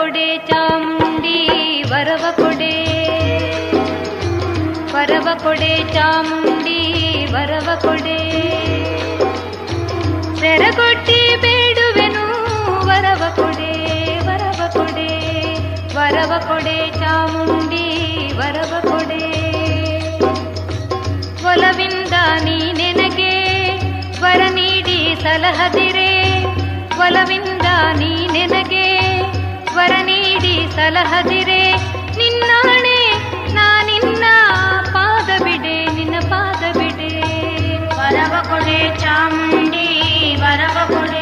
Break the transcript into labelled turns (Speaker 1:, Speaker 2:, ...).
Speaker 1: ಕೊಡೆ ಚಾಮುಂಡಿ ವರವ ಕೊಡೆ, ವರವ ಕೊಡೆ ಚಾಮುಂಡಿ ವರವ ಕೊಡೆ. ಸೆರಗೊಟ್ಟಿ ಬೇಡುವೆನು ವರವ ಕೊಡೆ, ವರವ ಕೊಡೆ, ವರವ ಕೊಡೆ ಚಾಮುಂಡಿ ವರವ ಕೊಡೆ. ಒಲವಿಂದ ನೀ ನೆನಗೆ ವರ ನೀಡಿ ಸಲಹದಿರೆ, ಒಲವಿಂದ ನೀ ನೆನಗೆ ವರ ನೀಡಿ ಸಲಹದಿರೆ. ನಿನ್ನಾಣೆ ನಾನಿನ್ನ ಪಾದ ಬಿಡೆ, ನಿನ್ನ ಪಾದ ಬಿಡೆ. ವರವ ಕೊಡೆ ಚಾಮುಂಡಿ ವರವ ಕೊಡೆ.